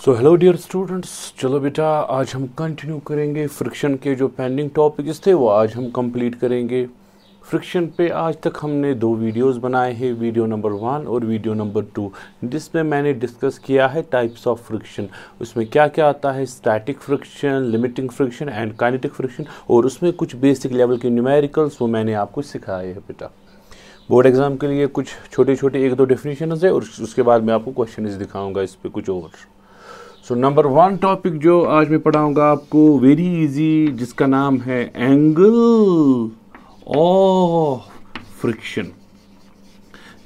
So hello dear students, चलो बेटा आज हम कंटिन्यू करेंगे फ्रिक्शन के जो पेंडिंग टॉपिक्स थे वो आज हम कंप्लीट करेंगे। फ्रिक्शन पे आज तक हमने 2 वीडियोस बनाए हैं, वीडियो नंबर 1 और वीडियो नंबर 2, जिसमें मैंने डिस्कस किया है टाइप्स ऑफ फ्रिक्शन। उसमें क्या क्या आता है, static friction, limiting friction and kinetic friction, और उसमें कुछ बेसिक लेवल के न्यूमेरिकल्स वो मैंने आपको सिखाए हैं बेटा। बोर्ड एग्जाम के लिए कुछ छोटे छोटे 1-2 डेफिनेशंस है और उसके बाद मैं आपको क्वेश्चन दिखाऊंगा इस पर कुछ और। सो नंबर 1 टॉपिक जो आज मैं पढ़ाऊंगा आपको, वेरी इजी, जिसका नाम है angle of friction.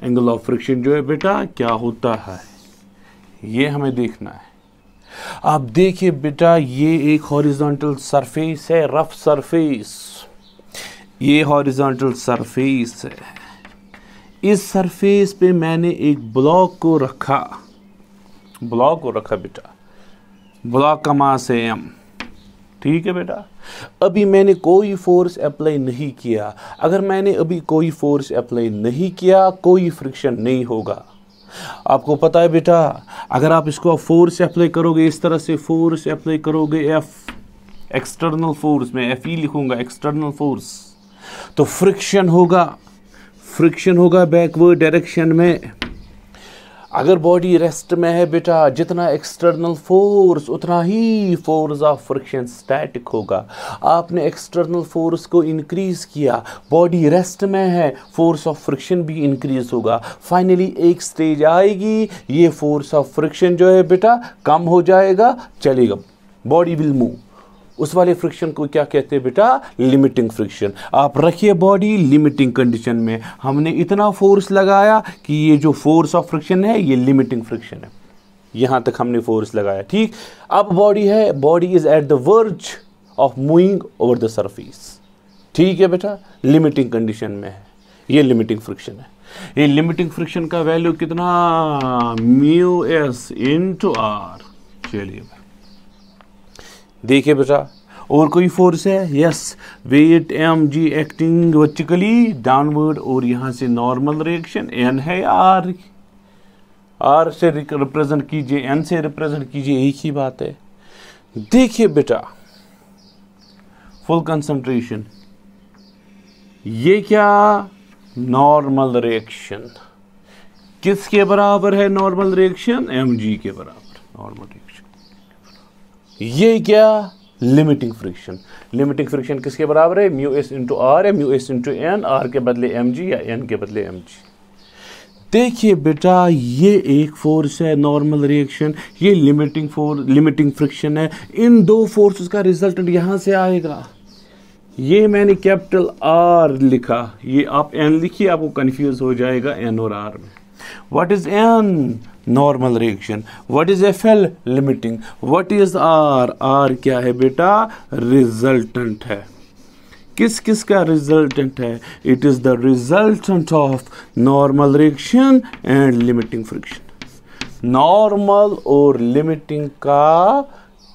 Angle of friction जो है बेटा क्या होता है ये हमें देखना है। आप देखिए बेटा, ये एक हॉरिजॉन्टल सरफेस है, रफ सरफेस, ये हॉरिजॉन्टल सरफेस है। इस सरफेस पे मैंने एक ब्लॉक को रखा बेटा, ब्लॉक का मास है m, ठीक है बेटा। अभी मैंने कोई फोर्स अप्लाई नहीं किया। अगर मैंने अभी कोई फोर्स अप्लाई नहीं किया कोई फ्रिक्शन नहीं होगा। आपको पता है बेटा, अगर आप इसको फोर्स अप्लाई करोगे, इस तरह से फोर्स अप्लाई करोगे, एफ एक्सटर्नल फोर्स, में एफ ई लिखूंगा, एक्सटर्नल फोर्स, तो फ्रिक्शन होगा बैकवर्ड डायरेक्शन में। अगर बॉडी रेस्ट में है बेटा, जितना एक्सटर्नल फोर्स उतना ही फोर्स ऑफ फ्रिक्शन स्टैटिक होगा। आपने एक्सटर्नल फोर्स को इंक्रीज किया, बॉडी रेस्ट में है, फोर्स ऑफ फ्रिक्शन भी इंक्रीज होगा। फाइनली एक स्टेज आएगी, ये फोर्स ऑफ फ्रिक्शन जो है बेटा कम हो जाएगा, चलेगा, बॉडी विल मूव। उस वाले फ्रिक्शन को क्या कहते हैं बेटा, लिमिटिंग फ्रिक्शन। आप रखिए बॉडी लिमिटिंग कंडीशन में। हमने इतना फोर्स लगाया कि ये जो फोर्स ऑफ फ्रिक्शन है ये लिमिटिंग फ्रिक्शन है, यहां तक हमने फोर्स लगाया, ठीक। अब बॉडी है, body is at the verge of moving over the surface, ठीक है बेटा, लिमिटिंग कंडीशन में है, ये लिमिटिंग फ्रिक्शन है। ये लिमिटिंग फ्रिक्शन का वैल्यू कितना, म्यू एस इंटू आर। चलिए देखिए बेटा, और कोई फोर्स है, yes, weight M G acting vertically downward, और यहां से नॉर्मल रिएक्शन एन है, आर से रिप्रेजेंट कीजिए, एन से रिप्रेजेंट कीजिए, एक ही बात है। देखिए बेटा, फुल कंसंट्रेशन, ये क्या, नॉर्मल रिएक्शन किसके बराबर है, नॉर्मल रिएक्शन एम जी के बराबर, नॉर्मल रिएक्शन। ये क्या, लिमिटिंग फ्रिक्शन। लिमिटिंग फ्रिक्शन किसके बराबर है, म्यू एस इंटू आर है, mu S into N, R के बदले एम जी या एन के बदले एम जी। देखिए बेटा, ये एक फोर्स है नॉर्मल रिएक्शन, ये लिमिटिंग फ्रिक्शन है। इन 2 फोर्सेस का रिजल्टेंट यहां से आएगा। ये मैंने कैपिटल आर लिखा, ये आप एन लिखिए, आपको कंफ्यूज हो जाएगा एन और आर में। What is N, normal reaction. What is F L, limiting. What is R, R क्या है बेटा, रिजल्टेंट है। किस किस का रिजल्टेंट है, it is the resultant of normal reaction and limiting friction. Normal और लिमिटिंग का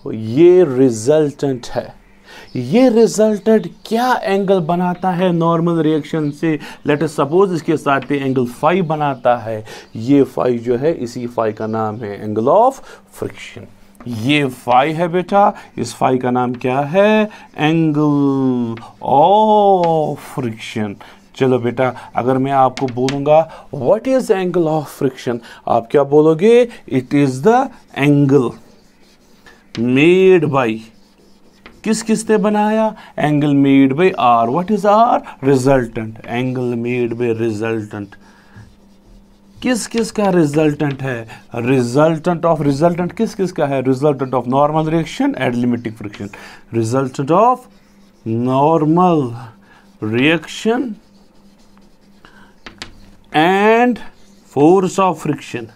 ये रिजल्टेंट है। ये रिजल्टेंट क्या एंगल बनाता है नॉर्मल रिएक्शन से, लेट अस सपोज इसके साथ एंगल फाई बनाता है। ये फाई जो है, इसी फाई का नाम है एंगल ऑफ फ्रिक्शन। ये फाई है बेटा, इस फाई का नाम क्या है, एंगल ऑफ फ्रिक्शन। चलो बेटा, अगर मैं आपको बोलूंगा what is angle of friction, आप क्या बोलोगे, it is the angle made by, किस ने बनाया, angle made by R. What is R, resultant, angle made by resultant. किस का रिजल्टेंट है, रिजल्टेंट किस का है, resultant of normal reaction and limiting friction. Resultant of normal reaction and force of friction.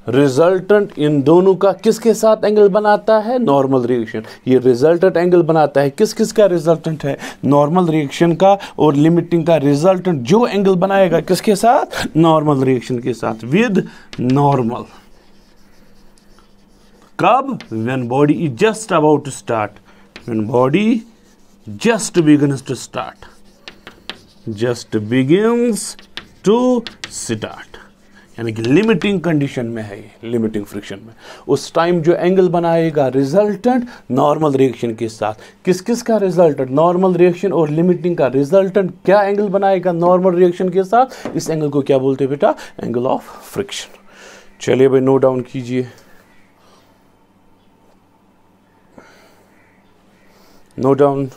Resultant इन दोनों का किसके साथ एंगल बनाता है, नॉर्मल रिएक्शन। ये रिजल्टेंट एंगल बनाता है, किस का रिजल्टेंट है, नॉर्मल रिएक्शन का, और लिमिटिंग का रिजल्टेंट जो एंगल बनाएगा किसके साथ, नॉर्मल रिएक्शन के साथ, विद नॉर्मल। कब, when body is just about to start, when body just begins to start, just begins to start, यानी कि लिमिटिंग कंडीशन में है ये, लिमिटिंग फ्रिक्शन में। उस टाइम जो एंगल बनाएगा रिजल्टेंट नॉर्मल रिएक्शन के साथ, किस किस का रिजल्टेंट, नॉर्मल रिएक्शन और लिमिटिंग का रिजल्टेंट क्या एंगल बनाएगा नॉर्मल रिएक्शन के साथ, इस एंगल को क्या बोलते हैं बेटा, एंगल ऑफ फ्रिक्शन। चलिए भाई नोट डाउन कीजिए, नोट डाउन,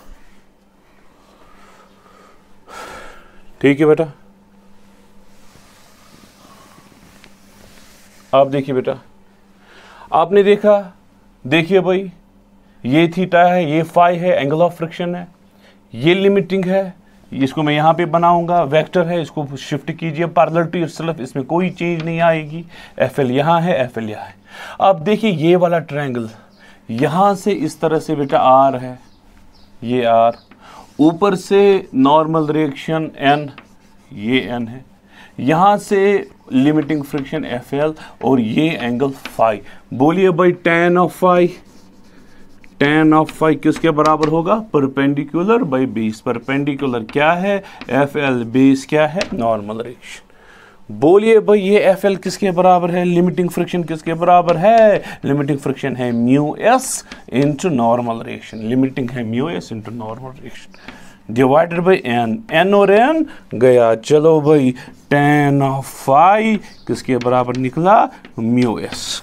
ठीक है बेटा। आप देखिए बेटा, आपने देखा, देखिए भाई ये थीटा है, ये फाई है, एंगल ऑफ फ्रिक्शन है, ये लिमिटिंग है, इसको मैं यहां पे बनाऊंगा, वेक्टर है, इसको शिफ्ट कीजिए पैरेलल टू इटसेल्फ, इसमें कोई चेंज नहीं आएगी। एफ एल यहां है, एफ एल यहां है। अब देखिए ये वाला ट्रायंगल यहां से इस तरह से बेटा आर है, ये आर, ऊपर से नॉर्मल रिएक्शन एन, ये एन है, यहां से लिमिटिंग फ्रिक्शन एफ एल, और ये एंगल फाई। बोलिए भाई tan of phi, tan of phi किसके बराबर होगा, परपेंडिकुलर बाई बेस। परपेंडिकुलर क्या है, एफ एल, बेस क्या है, नॉर्मल रिएक्शन। बोलिए भाई ये एफ एल किसके बराबर है, लिमिटिंग फ्रिक्शन किसके बराबर है, लिमिटिंग फ्रिक्शन है mu S into normal reaction, limiting है mu S into normal reaction divided by N, N और एन गया, चलो भाई tan ऑफ फाई किसके बराबर निकला, म्यू एस।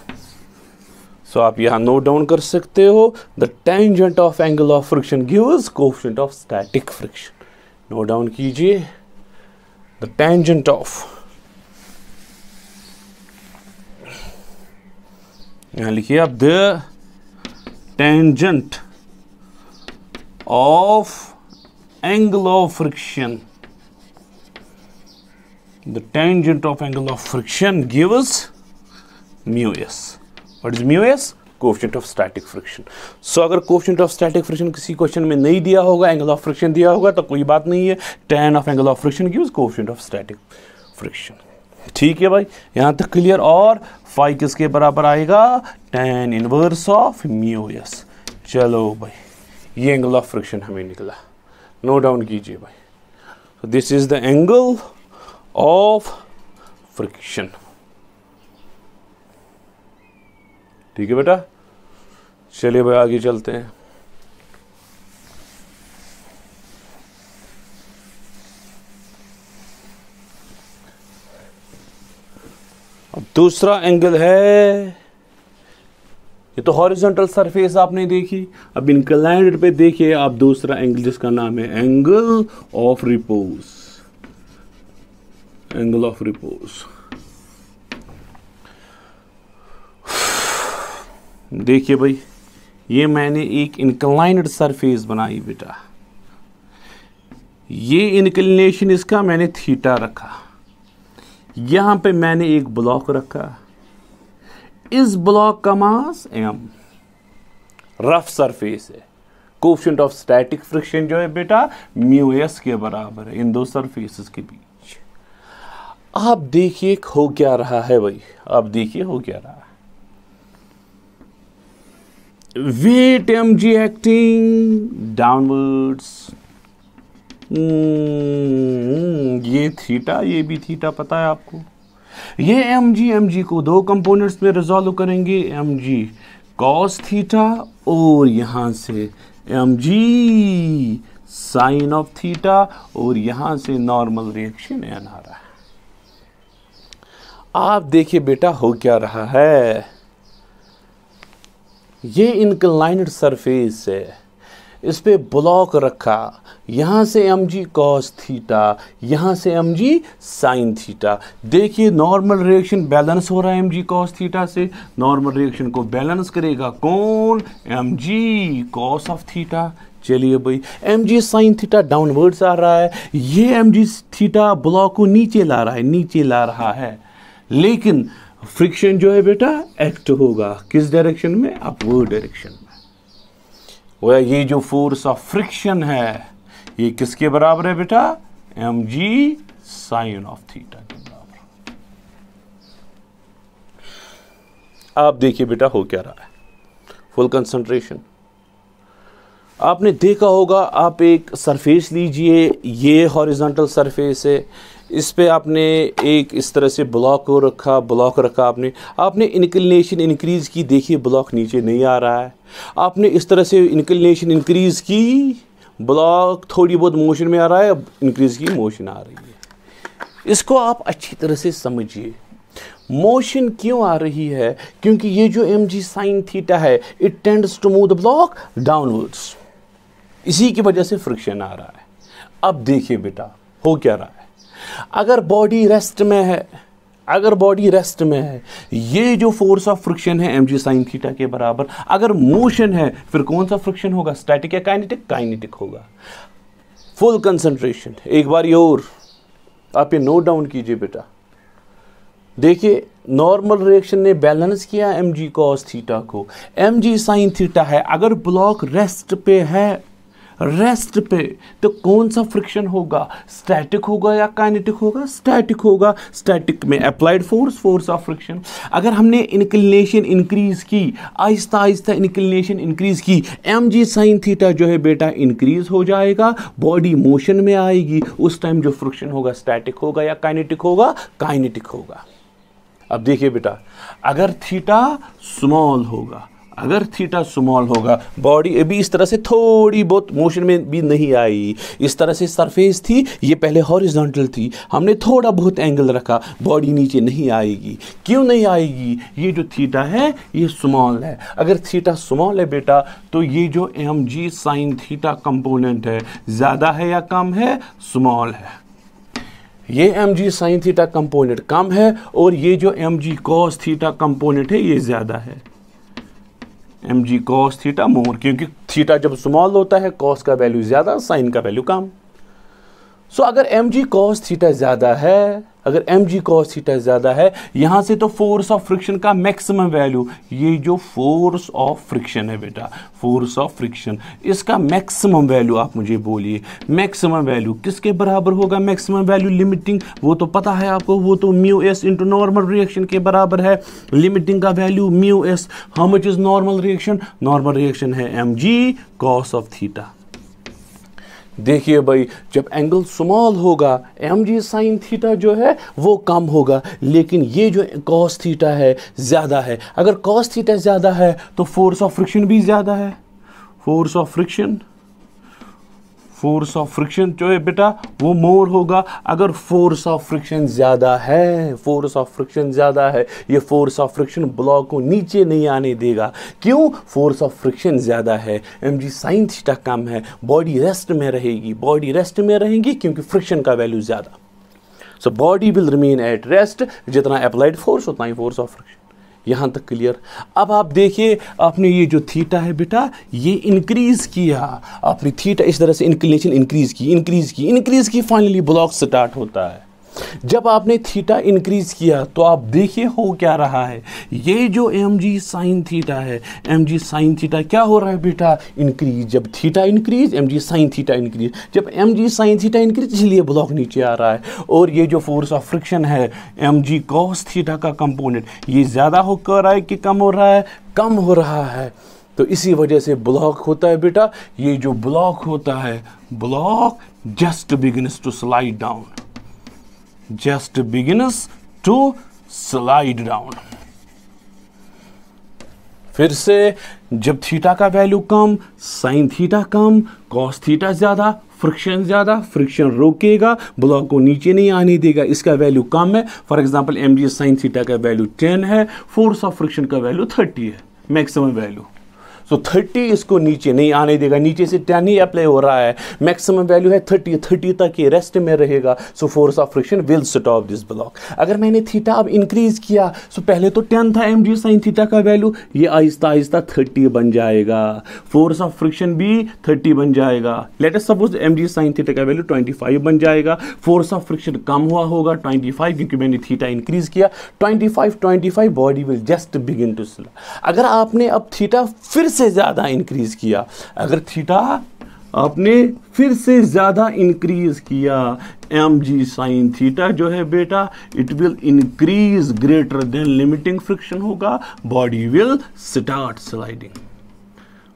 सो आप यहां नोट डाउन कर सकते हो, the tangent of angle of friction gives coefficient of static friction. Note down कीजिए, द टेंजेंट ऑफ, यहां लिखिए आप, the tangent of angle of friction, the tangent of angle of friction gives mu s. What is mu s? Coefficient of static friction. So अगर coefficient of static friction किसी question में नहीं दिया होगा, angle of friction दिया होगा, तो कोई बात नहीं है, tan of angle of friction gives coefficient of static friction. ठीक है भाई, यहां तक क्लियर। और फाई किसके बराबर आएगा, tan inverse of mu s। चलो भाई ये एंगल ऑफ फ्रिक्शन हमें निकला, नोट डाउन कीजिए भाई। This is the angle of friction, ठीक है बेटा। चलिए भाई आगे चलते हैं। अब दूसरा एंगल है, ये तो हॉरिजॉन्टल सरफेस आपने देखी, अब इंक्लाइंड पे देखिए आप दूसरा एंगल जिसका नाम है angle of repose, angle of repose. देखिए भाई ये मैंने एक इंक्लाइंड सरफेस बनाई बेटा, ये इंक्लिनेशन इसका मैंने थीटा रखा, यहां पे मैंने एक ब्लॉक रखा, इस ब्लॉक का मास m, रफ सरफेस है, कोएफिशिएंट ऑफ स्टैटिक फ्रिक्शन जो है बेटा म्यू एस के बराबर है इन दो सरफेसेस के बीच। आप देखिए हो क्या रहा है भाई, आप देखिए हो क्या रहा है, वेट mg एक्टिंग डाउनवर्ड्स, ये थीटा, ये भी थीटा पता है आपको। ये mg को दो कंपोनेंट्स में रिजॉल्व करेंगे, mg cos थीटा और यहां से mg साइन ऑफ थीटा, और यहां से नॉर्मल रिएक्शन n आ रहा है। आप देखिए बेटा हो क्या रहा है, ये इंक्लाइंड सरफेस है, इस पे ब्लॉक रखा, यहां से mg cos थीटा, यहां से mg sin थीटा। देखिए नॉर्मल रिएक्शन बैलेंस हो रहा है mg cos थीटा से, नॉर्मल रिएक्शन को बैलेंस करेगा कौन, mg cos ऑफ थीटा। चलिए भाई mg sin थीटा डाउनवर्ड्स आ रहा है, ये mg थीटा ब्लॉक को नीचे ला रहा है, नीचे ला रहा है, लेकिन फ्रिक्शन जो है बेटा एक्ट होगा किस डायरेक्शन में, अपवर्ड डायरेक्शन में। वह ये जो फोर्स ऑफ फ्रिक्शन है ये किसके बराबर है बेटा, mg साइन ऑफ थीटा के बराबर। आप देखिए बेटा हो क्या रहा है, फुल कंसंट्रेशन। आपने देखा होगा, आप एक सरफेस लीजिए, ये हॉरिजॉन्टल सरफेस है, इस पे आपने एक इस तरह से ब्लॉक रखा आपने इंक्लिनेशन इंक्रीज की, देखिए ब्लॉक नीचे नहीं आ रहा है। आपने इस तरह से इंक्लिनेशन इंक्रीज की, ब्लॉक थोड़ी बहुत मोशन में आ रहा है, अब इंक्रीज की मोशन आ रही है। इसको आप अच्छी तरह से समझिए। मोशन क्यों आ रही है? क्योंकि ये जो mg sin थीटा है, it tends to move the block downwards, इसी की वजह से फ्रिक्शन आ रहा है। अब देखिए बेटा हो क्या रहा है, अगर बॉडी रेस्ट में है, ये जो फोर्स ऑफ फ्रिक्शन है mg sin थीटा के बराबर। अगर मोशन है फिर कौन सा फ्रिक्शन होगा, स्टैटिक या काइनेटिक? काइनेटिक होगा। फुल कंसंट्रेशन, एक बार ये और आप ये नोट डाउन कीजिए बेटा। देखिए नॉर्मल रिएक्शन ने बैलेंस किया mg cos थीटा को, mg sin थीटा है। अगर ब्लॉक रेस्ट पे तो कौन सा फ्रिक्शन होगा, स्टैटिक होगा या काइनेटिक होगा? स्टैटिक होगा। स्टैटिक में अप्लाइड फोर्स ऑफ फ्रिक्शन। अगर हमने इंक्लिनेशन इंक्रीज की, आहिस्ता आहिस्ता इंक्लिनेशन इंक्रीज की, mg sin थीटा जो है बेटा इंक्रीज हो जाएगा, बॉडी मोशन में आएगी, उस टाइम जो फ्रिक्शन होगा स्टैटिक होगा या काइनेटिक होगा? काइनेटिक होगा। अब देखिए बेटा, अगर थीटा स्मॉल होगा, बॉडी अभी इस तरह से थोड़ी बहुत मोशन में भी नहीं आई, इस तरह से सरफेस थी, ये पहले हॉरिजॉन्टल थी, हमने थोड़ा बहुत एंगल रखा, बॉडी नीचे नहीं आएगी। क्यों नहीं आएगी? ये जो थीटा है ये स्मॉल है। अगर थीटा स्मॉल है बेटा तो ये जो mg sin थीटा कंपोनेंट है ज़्यादा है या कम है? स्मॉल है। ये mg sin थीटा कंपोनेंट कम है और ये जो mg cos थीटा कंपोनेंट है ये ज़्यादा है। mg cos थीटा मोर, क्योंकि थीटा जब स्मॉल होता है cos का वैल्यू ज़्यादा, sin का वैल्यू कम। सो अगर mg cos थीटा ज़्यादा है, यहाँ से तो फोर्स ऑफ फ्रिक्शन का मैक्सिमम वैल्यू, ये जो फोर्स ऑफ फ्रिक्शन है बेटा, फोर्स ऑफ फ्रिक्शन, इसका मैक्सिमम वैल्यू आप मुझे बोलिए, मैक्सिमम वैल्यू किसके बराबर होगा? मैक्सिमम वैल्यू लिमिटिंग, वो तो पता है आपको, वो तो mu S into normal reaction के बराबर है। लिमिटिंग का value mu S. How much is normal reaction? Normal reaction है mg cos ऑफ थीटा। देखिए भाई, जब एंगल स्मॉल होगा mg sin थीटा जो है वो कम होगा, लेकिन ये जो cos थीटा है ज़्यादा है। अगर cos थीटा ज़्यादा है तो फोर्स ऑफ फ्रिक्शन भी ज़्यादा है। फोर्स ऑफ फ्रिक्शन जो है बेटा वो मोर होगा। अगर फोर्स ऑफ फ्रिक्शन ज़्यादा है, ये फोर्स ऑफ फ्रिक्शन ब्लॉक को नीचे नहीं आने देगा। क्यों? फोर्स ऑफ फ्रिक्शन ज़्यादा है, mg sin थीटा कम है, बॉडी रेस्ट में रहेगी क्योंकि फ्रिक्शन का वैल्यू ज़्यादा। So body will remain at rest, जितना अप्लाइड फोर्स उतना ही फोर्स ऑफ फ्रिक्शन। यहाँ तक क्लियर? अब आप देखिए, आपने ये जो थीटा है बेटा ये इंक्रीज किया, आपने थीटा इस तरह से इंक्लिनेशन इंक्रीज की, फाइनली ब्लॉक स्टार्ट होता है। जब आपने थीटा इंक्रीज किया तो आप देखिए हो क्या रहा है, ये जो mg sin थीटा है, mg sin थीटा क्या हो रहा है बेटा? इंक्रीज। जब theta increase mg sin theta increase, जब mg sin थीटा इंक्रीज, इसलिए ब्लॉक नीचे आ रहा है। और ये जो फोर्स ऑफ फ्रिक्शन है mg cos थीटा का कंपोनेंट, ये ज़्यादा होकर रहा है कि कम हो रहा है? कम हो रहा है। तो इसी वजह से ब्लॉक होता है बेटा। ये जो ब्लॉक होता है, block just begins to slide down, फिर से जब थीटा का वैल्यू कम, साइन थीटा कम, कॉस थीटा ज़्यादा, फ्रिक्शन रोकेगा, ब्लॉक को नीचे नहीं आने देगा, इसका वैल्यू कम है। For example mg sine theta का वैल्यू 10 है, फोर्स ऑफ फ्रिक्शन का वैल्यू 30 है, मैक्सिमम वैल्यू। सो 30 इसको नीचे नहीं आने देगा, नीचे से 10 ही अप्लाई हो रहा है, मैक्सिमम वैल्यू है 30 तक ये रेस्ट में रहेगा। So force of friction will stop this block. अगर मैंने थीटा अब इंक्रीज किया, सो पहले तो 10 था mg साइन थीटा का वैल्यू, ये आहिस्ता आहिस्ता 30 बन जाएगा, फोर्स ऑफ फ्रिक्शन भी 30 बन जाएगा। Let us suppose mg sine theta का वैल्यू 25 बन जाएगा, फोर्स ऑफ फ्रिक्शन कम हुआ होगा 25, क्योंकि मैंने थीटा इंक्रीज किया। 25 body will just begin to slow. अगर आपने अब थीटा फिर से ज्यादा इंक्रीज किया, अगर थीटा आपने फिर से ज्यादा इंक्रीज किया, mg साइन थीटा जो है बेटा it will increase greater than limiting friction होगा, body will start sliding,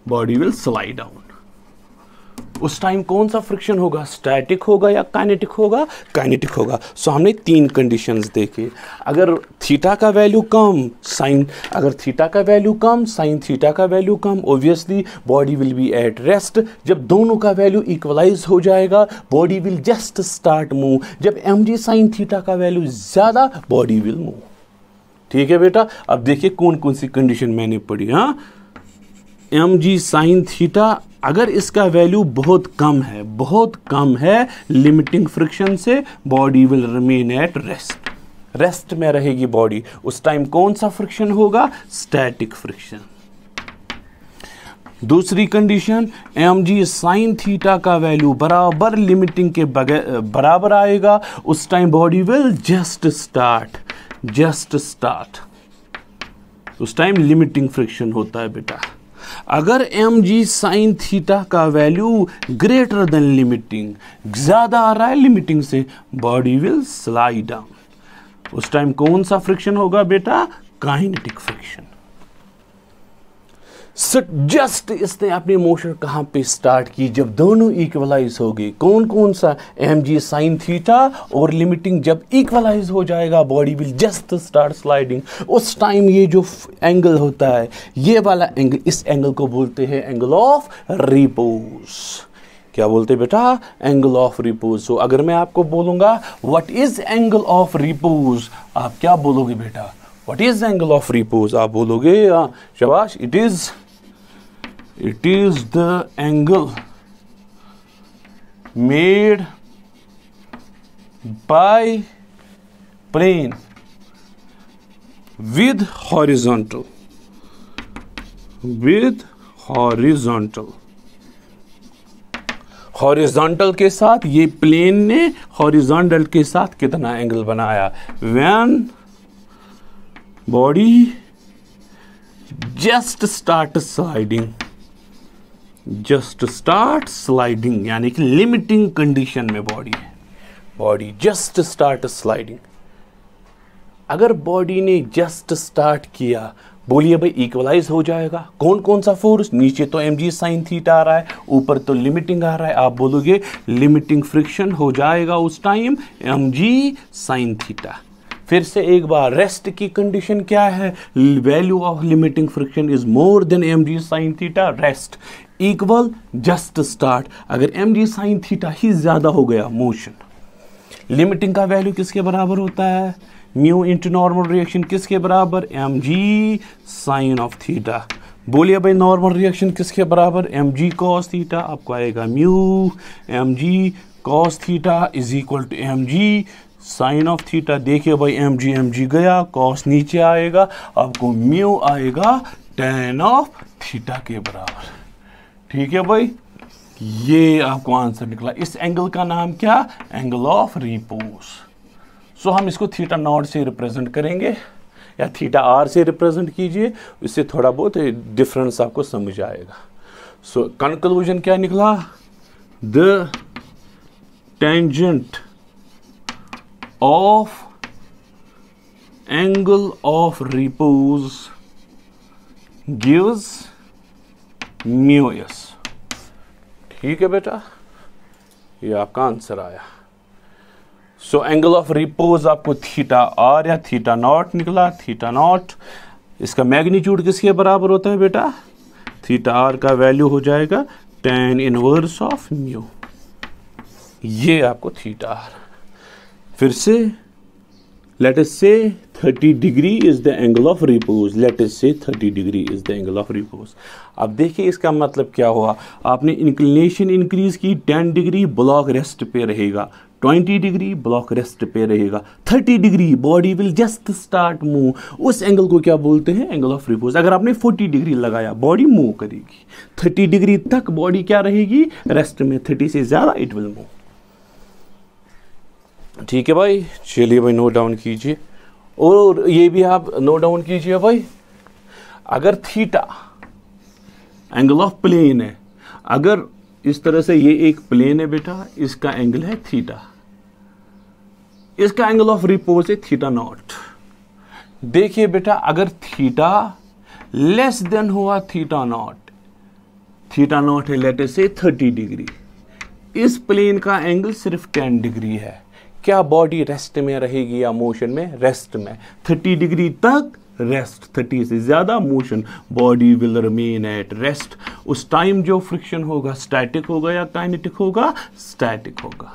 body will slide down. उस टाइम कौन सा फ्रिक्शन होगा, स्टैटिक होगा या काइनेटिक होगा, काइनेटिक होगा। सो हमने 3 कंडीशंस देखे। अगर थीटा का वैल्यू कम, साइन, अगर थीटा का वैल्यू कम, साइन थीटा का value come, obviously body will be at rest. जब दोनों का वैल्यू इक्वलाइज हो जाएगा, body will just start move. जब mg साइन थीटा का वैल्यू ज्यादा, बॉडी विल मूव। ठीक है बेटा, अब देखिए कौन कौन सी कंडीशन मैंने पढ़ी। हाँ, mg साइन थीटा, अगर इसका वैल्यू बहुत कम है, बहुत कम है लिमिटिंग फ्रिक्शन से, body will remain at rest. Rest में रहेगी बॉडी। उस टाइम कौन सा फ्रिक्शन होगा, स्टैटिक फ्रिक्शन। दूसरी कंडीशन, mg साइन थीटा का वैल्यू बराबर लिमिटिंग के बराबर आएगा, उस time body will just start, just start. उस टाइम लिमिटिंग फ्रिक्शन होता है बेटा। अगर mg साइन थीटा का वैल्यू ग्रेटर देन लिमिटिंग, ज्यादा आ रहा है लिमिटिंग से, बॉडी विल स्लाइड डाउन। उस टाइम कौन सा फ्रिक्शन होगा बेटा, काइनेटिक फ्रिक्शन। जस्ट इसने अपनी मोशन कहां पे स्टार्ट की, जब दोनों इक्वलाइज हो गए। कौन कौन सा, mg साइन थीटा और लिमिटिंग जब इक्वलाइज हो जाएगा, body will just start sliding. उस टाइम ये जो एंगल होता है, ये वाला एंगल, इस एंगल को बोलते हैं एंगल ऑफ रिपोज। क्या बोलते हैं बेटा, एंगल ऑफ रिपोज। सो अगर मैं आपको बोलूंगा what is angle of repose, आप क्या बोलोगे बेटा, what is angle of repose? आप बोलोगे शाबाश, it is the angle made by plane with horizontal, horizontal के साथ, ये प्लेन ने हॉरिजॉन्टल के साथ कितना एंगल बनाया, when body just start sliding, just start sliding, यानी कि लिमिटिंग कंडीशन में बॉडी है, बॉडी जस्ट स्टार्ट स्लाइडिंग। अगर बॉडी ने जस्ट स्टार्ट किया, बोलिए भाई इक्वलाइज हो जाएगा। कौन कौन सा फोर्स, नीचे तो mg साइन थीटा आ रहा है, ऊपर तो लिमिटिंग आ रहा है, आप बोलोगे लिमिटिंग फ्रिक्शन हो जाएगा उस टाइम mg साइन थीटा। फिर से एक बार, रेस्ट की कंडीशन क्या है, value of limiting friction is more than mg sine theta, rest equal just start. अगर mg साइन थीटा ही ज्यादा हो गया, मोशन। लिमिटिंग का वैल्यू किसके बराबर होता है, म्यू इंटू नॉर्मल रिएक्शन किसके बराबर, mg साइन ऑफ थीटा। बोलिए भाई नॉर्मल रिएक्शन किसके बराबर, mg कॉस थीटा। आपको आएगा mu mg cos theta is equal to mg sine of theta. देखिए भाई mg गया, कॉस नीचे आएगा, आपको म्यू आएगा tan ऑफ थीटा के बराबर। ठीक है भाई, ये आपको आंसर निकला। इस एंगल का नाम क्या, एंगल ऑफ रिपोज। सो हम इसको थीटा नॉट से रिप्रेजेंट करेंगे या थीटा आर से रिप्रेजेंट कीजिए, इससे थोड़ा बहुत डिफरेंस आपको समझ आएगा। सो कंक्लूजन क्या निकला, the tangent of angle of repose gives mu S. ठीक है बेटा, ये आपका आंसर आया। सो एंगल ऑफ रिपोज आपको थीटा आर या थीटा नॉट निकला, थीटा नॉट। इसका मैग्नीट्यूड किसके बराबर होता है बेटा, थीटा आर का वैल्यू हो जाएगा tan इनवर्स ऑफ म्यू। ये आपको थीटा आर। फिर से let us say 30 degree is the angle of repose, let us say 30 degree is the angle of repose। अब देखिए इसका मतलब क्या हुआ, आपने इंक्लिनेशन इंक्रीज की 10 डिग्री, ब्लॉक रेस्ट पे रहेगा, 20 डिग्री ब्लॉक रेस्ट पे रहेगा, 30 degree body will just start move. उस एंगल को क्या बोलते हैं, एंगल ऑफ रिपोज। अगर आपने 40 डिग्री लगाया, बॉडी मूव करेगी, 30 डिग्री तक बॉडी क्या रहेगी, रेस्ट में, 30 से ज्यादा इट विल मूव। ठीक है भाई, चलिए भाई नोट डाउन कीजिए, और ये भी आप नोट डाउन कीजिए भाई। अगर थीटा एंगल ऑफ प्लेन है, अगर इस तरह से ये एक प्लेन है बेटा, इसका एंगल है थीटा, इसका एंगल ऑफ रिपोज है थीटा नॉट। देखिए बेटा, अगर थीटा लेस देन हुआ थीटा नॉट है लेट अस से 30 डिग्री, इस प्लेन का एंगल सिर्फ 10 डिग्री है। क्या बॉडी रेस्ट में रहेगी या मोशन में? रेस्ट में। 30 डिग्री तक रेस्ट, 30 से ज्यादा motion, body will remain at rest. उस टाइम जो फ्रिक्शन होगा स्टैटिक होगा या काइनेटिक होगा? स्टैटिक होगा।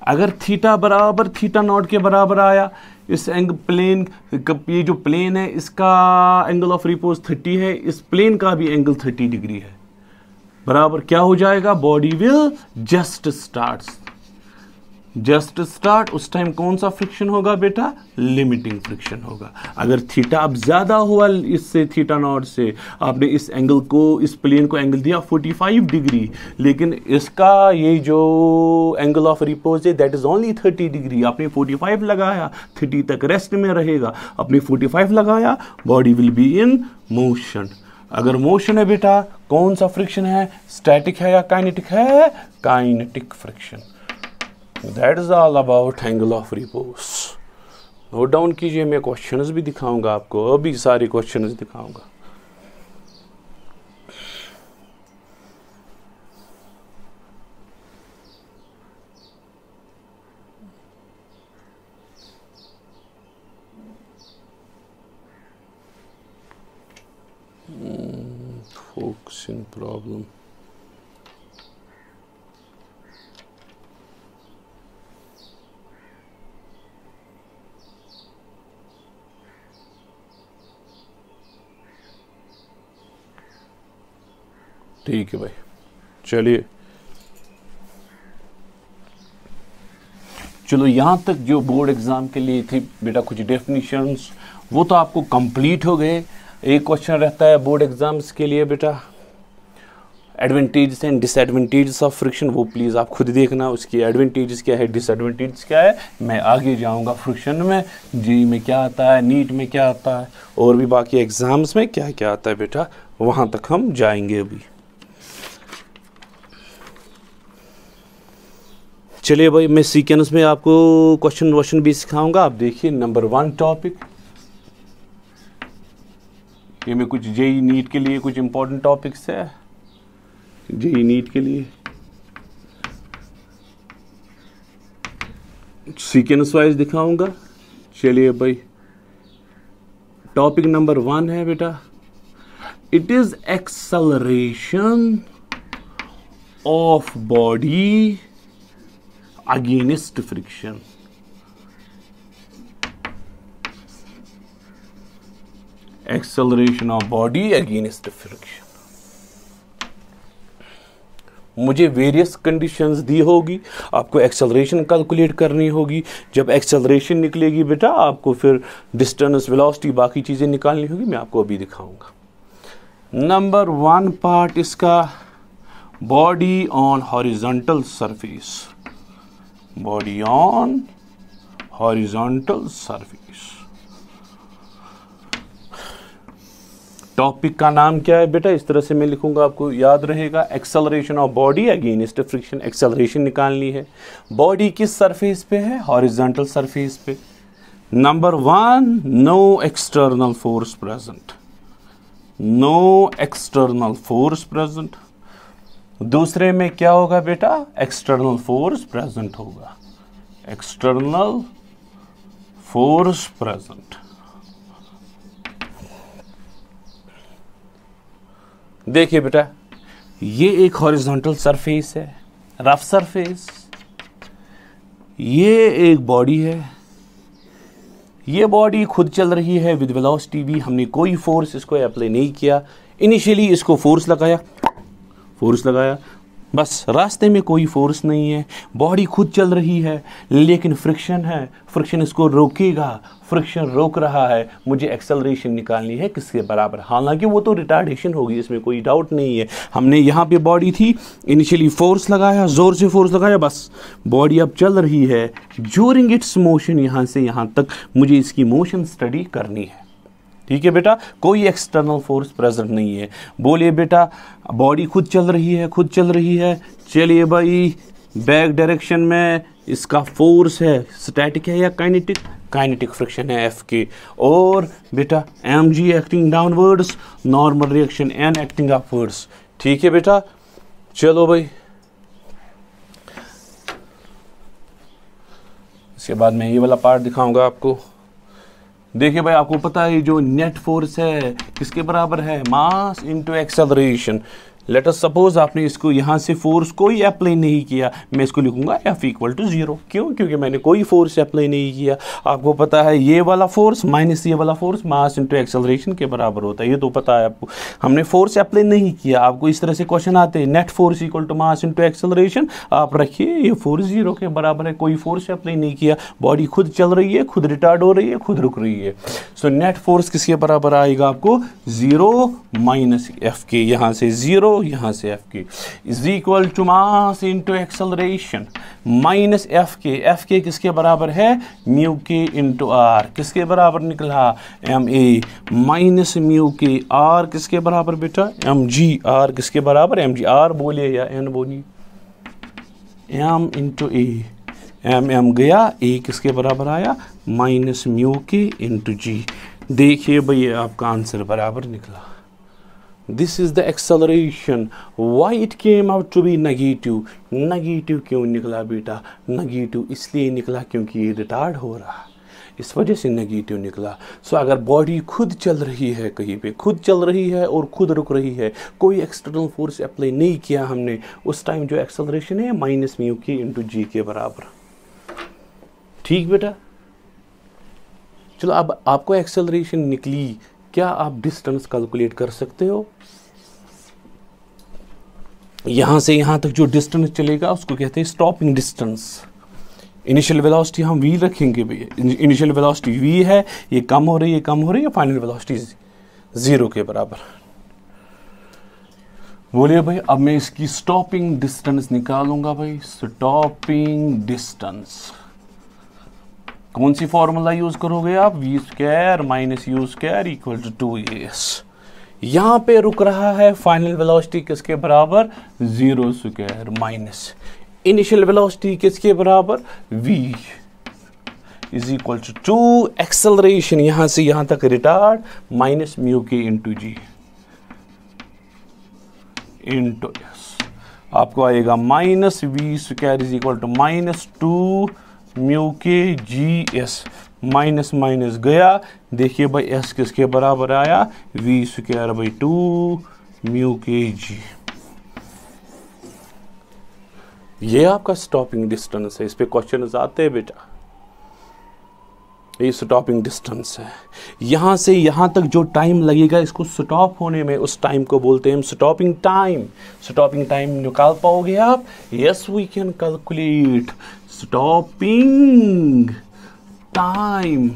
अगर थीटा बराबर थीटा नॉट के बराबर आया, इस एंगल प्लेन, ये जो प्लेन है इसका एंगल ऑफ रिपोज 30 है, इस प्लेन का भी एंगल 30 डिग्री है, बराबर क्या हो जाएगा? Body will just start. उस टाइम कौन सा फ्रिक्शन होगा बेटा? लिमिटिंग फ्रिक्शन होगा। अगर थीटा अब ज्यादा हुआ इससे, थीटा नॉट से, आपने इस एंगल को, इस प्लेन को एंगल दिया 45 डिग्री, लेकिन इसका ये जो एंगल ऑफ रिपोज है दैट इज ओनली 30 डिग्री। आपने 45 लगाया, 30 तक रेस्ट में रहेगा। आपने 45 लगाया, body will be in motion. अगर मोशन है बेटा, कौन सा फ्रिक्शन है? स्टैटिक है या काइनेटिक है? Kinetic friction. That is all about angle of repose. Note down कीजिए, मैं क्वेश्चंस भी दिखाऊंगा आपको, अभी सारे क्वेश्चंस दिखाऊंगा। Focusing problem. ठीक है भाई, चलिए चलो यहां तक जो बोर्ड एग्जाम के लिए थी बेटा कुछ डेफिनेशंस, वो तो आपको कंप्लीट हो गए। एक क्वेश्चन रहता है बोर्ड एग्जाम्स के लिए बेटा, advantages and disadvantages of friction, वो प्लीज आप खुद देखना, उसकी एडवांटेजेस क्या है, डिसएडवांटेजेस क्या है। मैं आगे जाऊंगा फ्रिक्शन में, जी में क्या आता है, नीट में क्या आता है, और भी बाकी एग्जाम्स में क्या क्या आता है बेटा, वहां तक हम जाएंगे अभी। चलिए भाई, मैं सीक्वेंस में आपको क्वेश्चन भी सिखाऊंगा। आप देखिए, नंबर 1 टॉपिक, ये में कुछ जेई नीट के लिए कुछ इंपॉर्टेंट टॉपिक्स है, जेई नीट के लिए सीक्वेंस वाइज दिखाऊंगा। चलिए भाई, टॉपिक नंबर 1 है बेटा, it is acceleration of body against friction. Acceleration of body against friction. मुझे वेरियस कंडीशंस दी होगी, आपको एक्सेलरेशन कैलकुलेट करनी होगी। जब एक्सेलरेशन निकलेगी बेटा, आपको फिर डिस्टेंस, वेलोसिटी, बाकी चीजें निकालनी होगी, मैं आपको अभी दिखाऊंगा। नंबर 1 पार्ट इसका, body on horizontal surface, body on horizontal surface. Topic का नाम क्या है बेटा, इस तरह से मैं लिखूंगा, आपको याद रहेगा। Acceleration of body against friction, acceleration निकालनी है। बॉडी किस सरफेस पे है? हॉरिजॉन्टल सरफेस पे। Number 1, no external force present, no external force present. दूसरे में क्या होगा बेटा? एक्सटर्नल फोर्स प्रेजेंट होगा, एक्सटर्नल फोर्स प्रेजेंट। देखिए बेटा, ये एक हॉरिजॉन्टल सरफेस है, रफ सरफेस, ये एक बॉडी है, ये बॉडी खुद चल रही है विद वेलोसिटी v, हमने कोई फोर्स इसको अप्लाई नहीं किया। इनिशियली इसको फोर्स लगाया, बस, रास्ते में कोई फोर्स नहीं है, बॉडी खुद चल रही है, लेकिन फ्रिक्शन है, फ्रिक्शन इसको रोकेगा, फ्रिक्शन रोक रहा है। मुझे एक्सेलरेशन निकालनी है किसके बराबर? हालांकि वो तो रिटार्डेशन होगी, इसमें कोई डाउट नहीं है। हमने यहाँ पे बॉडी थी, इनिशियली फोर्स लगाया, जोर से फोर्स लगाया, बस बॉडी अब चल रही है। ड्यूरिंग इट्स मोशन, यहाँ से यहाँ तक मुझे इसकी मोशन स्टडी करनी है। ठीक है बेटा, कोई एक्सटर्नल फोर्स प्रेजेंट नहीं है। बोलिए बेटा, बॉडी खुद चल रही है। चलिए भाई, बैक डायरेक्शन में इसका फोर्स है, स्टैटिक है या काइनेटिक? काइनेटिक फ्रिक्शन है F के। और बेटा mg acting downwards, normal reaction N acting upwards. ठीक है बेटा, चलो भाई, इसके बाद मैं ये वाला पार्ट दिखाऊंगा आपको। देखिए भाई, आपको पता है जो नेट फोर्स है किसके बराबर है, मास into acceleration. Let us suppose आपने इसको यहाँ से फोर्स कोई अप्लाई नहीं किया, मैं इसको लिखूंगा F इक्वल टू 0। क्यों? क्योंकि मैंने कोई फोर्स अप्लाई नहीं किया। आपको पता है ये वाला फोर्स माइनस ये वाला फोर्स मास इनटू एक्सेलरेशन के बराबर होता है, ये तो पता है आपको। हमने फोर्स अप्लाई नहीं किया। आपको इस तरह से क्वेश्चन आते हैं, net force equal to mass into acceleration, आप रखिए ये फोर्स 0 के बराबर है, कोई फोर्स अप्लाई नहीं किया, बॉडी खुद चल रही है, खुद रिटार्ड हो रही है, खुद रुक रही है। सो नेट फोर्स किसके बराबर आएगा आपको, 0 माइनस F के, यहाँ से 0 यहाँ से F के, is equal to mass into acceleration minus F के किसके बराबर है, म्यू के इंटू आर, किसके बराबर निकला, MA माइनस म्यू के, आर किसके बराबर बेटा, mg, आर किसके बराबर, mg, आर बोलिए या n बोलिए, m इंटू ए, m गया, a किसके बराबर आया, माइनस म्यू के इंटू जी। देखिए भैया आपका आंसर बराबर निकला। This is the acceleration. Why it came out to be negative? Negative क्यों निकला बेटा, नेगेटिव इसलिए निकला क्योंकि ये रिटार्ड हो रहा है, इस वजह से नेगेटिव निकला। सो अगर बॉडी खुद चल रही है, कहीं पे खुद चल रही है और खुद रुक रही है, कोई एक्सटर्नल फोर्स अप्लाई नहीं किया हमने, उस टाइम जो एक्सेलरेशन है माइनस म्यू के इंटू जी के बराबर। ठीक बेटा, चलो अब आपको एक्सेलरेशन निकली, क्या आप डिस्टेंस कैलकुलेट कर सकते हो? यहां से यहां तक जो डिस्टेंस चलेगा उसको कहते हैं स्टॉपिंग डिस्टेंस। इनिशियल वेलोसिटी हम v रखेंगे भैया, इनिशियल वेलोसिटी v है, ये कम हो रही है, कम हो रही है, फाइनल वेलोसिटी 0 के बराबर। बोलिए भाई, अब मैं इसकी स्टॉपिंग डिस्टेंस निकालूंगा भाई। स्टॉपिंग डिस्टेंस कौन सी फॉर्मूला यूज करोगे आप, v square minus U square equal to 2as। यहां पे रुक रहा है, फाइनल वेलोसिटी किसके बराबर, 0 स्क्वायर माइनस इनिशियल वेलोसिटी किसके बराबर, v is equal to 2 acceleration यहां से यहां तक रिटार्ड माइनस म्यू के इंटू जी इंटू एस। आपको आएगा minus v square is equal to minus 2 mu K G S, minus minus गया। देखिए भाई एस किसके बराबर आया, v square by 2 mu K जी। ये आपका स्टॉपिंग डिस्टेंस है, इस पे क्वेश्चन आते हैं बेटा। ये स्टॉपिंग डिस्टेंस है, यहां से यहां तक जो टाइम लगेगा इसको स्टॉप होने में, उस टाइम को बोलते हैं हम स्टॉपिंग टाइम। स्टॉपिंग टाइम निकाल पाओगे आप? Yes we can calculate stopping time.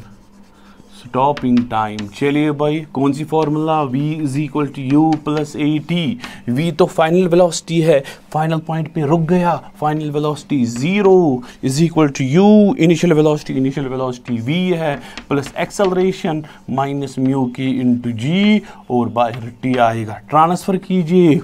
Stopping time, चलिए भाई कौन सी formula, v is equal to you plus A t. v तो फाइनल वेलोसिटी है, फाइनल पॉइंट पे रुक गया, final velocity 0 is equal to u, initial velocity v है, प्लस एक्सेलरेशन माइनस म्यू के इंटू जी, और बाहर t आएगा। ट्रांसफर कीजिए,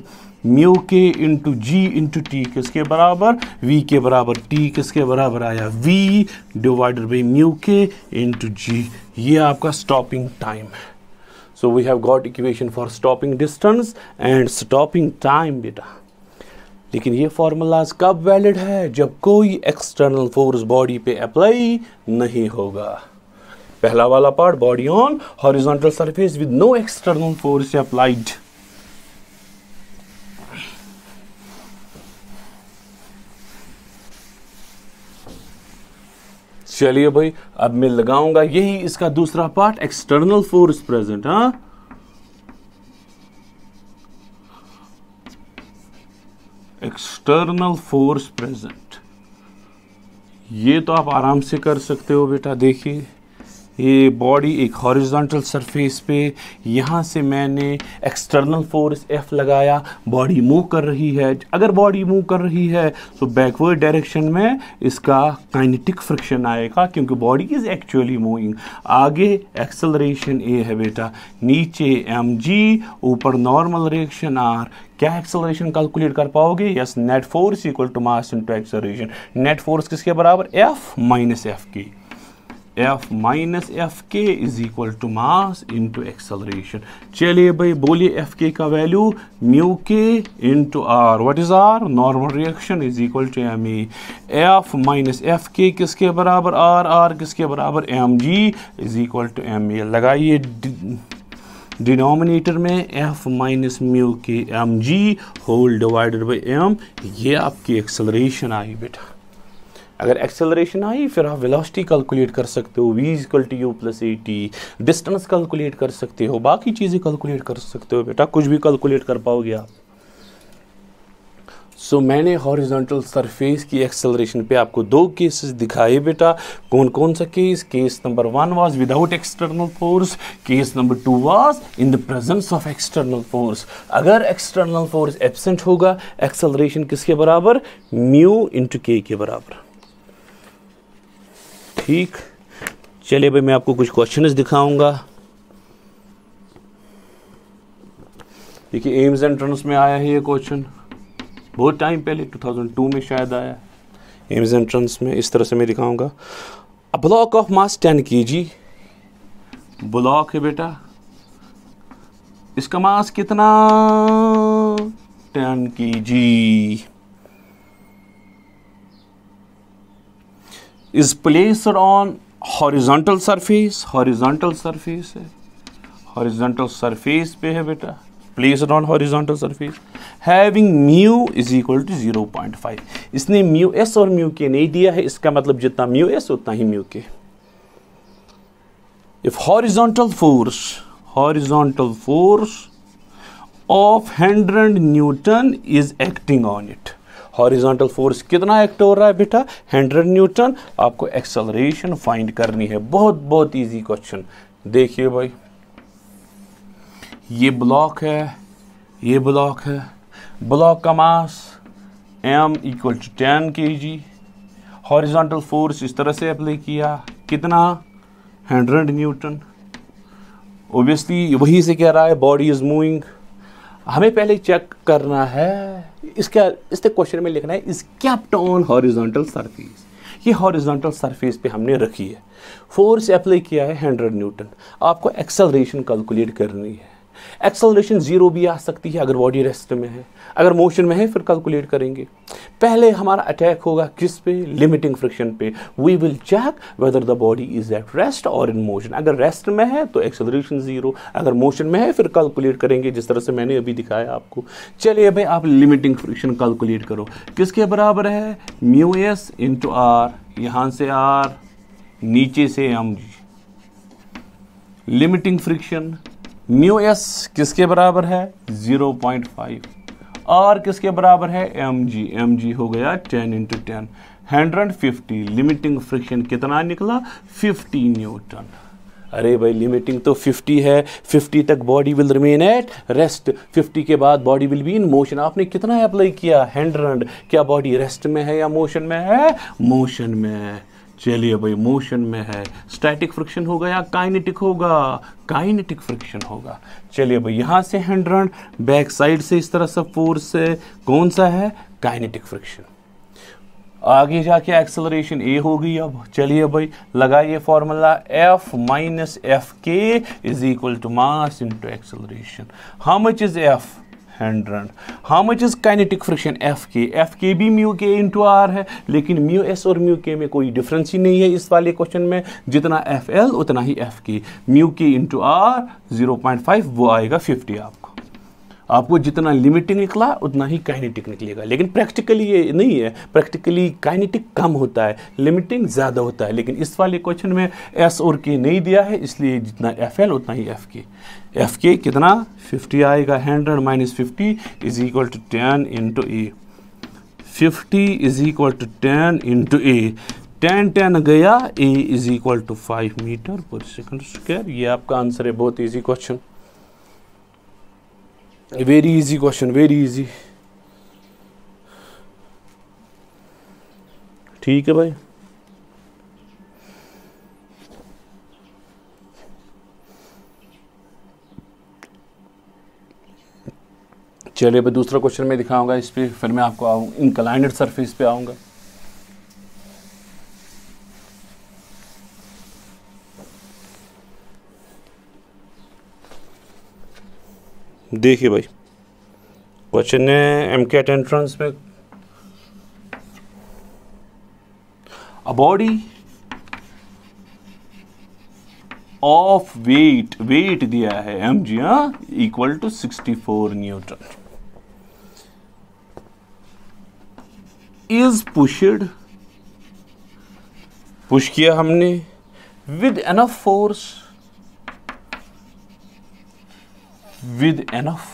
म्यू के इंटू जी इंटू टी किसके बराबर, v के बराबर, t किसके बराबर आया, v डिवाइडेड बाई म्यू के इंटू जी। ये आपका स्टॉपिंग टाइम है। So we have got equation for stopping distance and stopping time बेटा। लेकिन ये फॉर्मूलाज कब वैलिड है, जब कोई एक्सटर्नल फोर्स बॉडी पे अप्लाई नहीं होगा। पहला वाला part, body on horizontal surface with no external force applied. चलिए भाई, अब मैं लगाऊंगा यही इसका दूसरा पार्ट, एक्सटर्नल फोर्स प्रेजेंट। हाँ, एक्सटर्नल फोर्स प्रेजेंट, ये तो आप आराम से कर सकते हो बेटा। देखिए ये बॉडी एक हॉरिजॉन्टल सरफेस पे, यहाँ से मैंने एक्सटर्नल फोर्स F लगाया, बॉडी मूव कर रही है। अगर बॉडी मूव कर रही है तो बैकवर्ड डायरेक्शन में इसका काइनेटिक फ्रिक्शन आएगा, क्योंकि बॉडी इज एक्चुअली मूविंग। आगे एक्सेलरेशन A है बेटा, नीचे mg, ऊपर नॉर्मल रिएक्शन R। क्या एक्सेलरेशन कैलकुलेट कर पाओगे? Yes, net force equal to mass into acceleration. Net force किसके बराबर, F माइनस F की। F minus F K is equal to mass into acceleration. चलिए भाई बोलिए एफ के का वैल्यू म्यू के into R, what is R, normal reaction is equal to M E. F minus F K किसके बराबर, R, R किसके बराबर, M G is equal to M E. लगाइए डिनोमिनेटर में F minus mu K M G whole divided by M, ये आपकी acceleration आई बेटा। अगर एक्सेलरेशन आई फिर आप वेलोसिटी कैलकुलेट कर सकते हो, v equal to you plus A T, distance calculate कर सकते हो, बाकी चीज़ें कैलकुलेट कर सकते हो बेटा, कुछ भी कैलकुलेट कर पाओगे आप। सो मैंने हॉरिजॉन्टल सरफेस की एक्सेलरेशन पे आपको 2 केसेस दिखाए बेटा। कौन कौन सा case, case number 1 was without external force, case number 2 was in the presence of external force. अगर एक्सटर्नल फोर्स एब्सेंट होगा एक्सेलरेशन किसके बराबर, म्यू इंटू के के बराबर। ठीक, चलिए भाई मैं आपको कुछ क्वेश्चंस दिखाऊंगा। देखिए एम्स एंट्रेंस में आया है ये क्वेश्चन, बहुत टाइम पहले 2002 में शायद आया एम्स एंट्रेंस में। इस तरह से मैं दिखाऊंगा। A block of mass 10 kg, block है बेटा, इसका मास कितना, 10 kg, is placed on horizontal surface, horizontal surface है, horizontal surface पे है बेटा, placed on horizontal surface, having mu is equal to 0.5। इसने mu s और mu k नहीं दिया है, इसका मतलब जितना mu s उतना ही mu k। if horizontal force of 100 Newton is acting on it, horizontal force कितना एक्ट हो रहा है बेटा, 100 न्यूटन। आपको एक्सेलरेशन फाइंड करनी है, बहुत इजी क्वेश्चन। देखिए भाई ये ब्लॉक है, ये ब्लॉक है, ब्लॉक का mass m equal to 10 kg, horizontal force इस तरह से अप्लाई किया, कितना, 100 न्यूटन। ओबियसली वही से कह रहा है बॉडी इज मूविंग। हमें पहले चेक करना है इसका, इस क्वेश्चन में लिखना है is kept on horizontal surface. ये हॉरिजॉन्टल सरफेस पे हमने रखी है, फोर्स अप्लाई किया है 100 न्यूटन। आपको एक्सेलरेशन कैलकुलेट करनी है। एक्सेलरेशन 0 भी आ सकती है अगर बॉडी रेस्ट में है, अगर मोशन में है फिर कैलकुलेट करेंगे। पहले हमारा अटैक होगा किस पे, लिमिटिंग फ्रिक्शन पे। We will check whether the body is at rest or in motion. अगर रेस्ट में है तो एक्सेलरेशन 0, अगर मोशन में है फिर कैलकुलेट करेंगे जिस तरह से मैंने अभी दिखाया आपको। चलिए भाई आप लिमिटिंग फ्रिक्शन कैलकुलेट करो, किसके बराबर है, म्यू एस इंटू आर, यहां से आर नीचे से M G. Limiting friction mu S किसके बराबर है, 0.5, आर किसके बराबर है, एम जी हो गया 10 इंटू 10, 150। लिमिटिंग फ्रिक्शन कितना निकला, 50 न्यूटन। अरे भाई लिमिटिंग तो 50 है, 50 तक body will remain at rest, 50 के बाद body will be in motion. आपने कितना अप्लाई किया, 100। क्या बॉडी रेस्ट में है या मोशन में है, मोशन में है। चलिए भाई मोशन में है, स्टैटिक फ्रिक्शन होगा या काइनेटिक होगा, काइनेटिक फ्रिक्शन होगा। चलिए भाई यहाँ से 100, बैक साइड से इस तरह से फोर्स है, कौन सा है, काइनेटिक फ्रिक्शन। आगे जाके एक्सेलरेशन ए होगी। अब चलिए भाई लगाइए formula, F minus F K is equal to mass into acceleration. How much is F, 100। How much is kinetic friction, F K भी म्यू के इंटू आर है, लेकिन म्यू एस और म्यू के में कोई डिफरेंस ही नहीं है इस वाले क्वेश्चन में। जितना एफ एल उतना ही एफ के, म्यू के इंटू आर 0.5 वो आएगा 50। आपको जितना लिमिटिंग निकला उतना ही काइनेटिक निकलेगा, लेकिन प्रैक्टिकली ये नहीं है। प्रैक्टिकली काइनेटिक कम होता है, लिमिटिंग ज़्यादा होता है। लेकिन इस वाले क्वेश्चन में एस और के नहीं दिया है, इसलिए जितना एफ एल उतना ही एफ के। एफ के कितना, 50 आएगा, 100 minus 50 is equal to 10 into a. 50 is equal to 10 into a, 10 गया, a is equal to 5 metre पर सेकंड स्क्वायर। ये आपका आंसर है, बहुत easy question, very easy question, very easy. ठीक है भाई, चलिए भाई दूसरा क्वेश्चन मैं दिखाऊंगा इस पे, फिर मैं आपको इंक्लाइंड सरफेस पे आऊंगा। देखिए भाई, क्वेश्चन है एमकेट एंट्रेंस में, अ बॉडी ऑफ वेट दिया है mg equal to 64 newton is pushed, push किया हमने with enough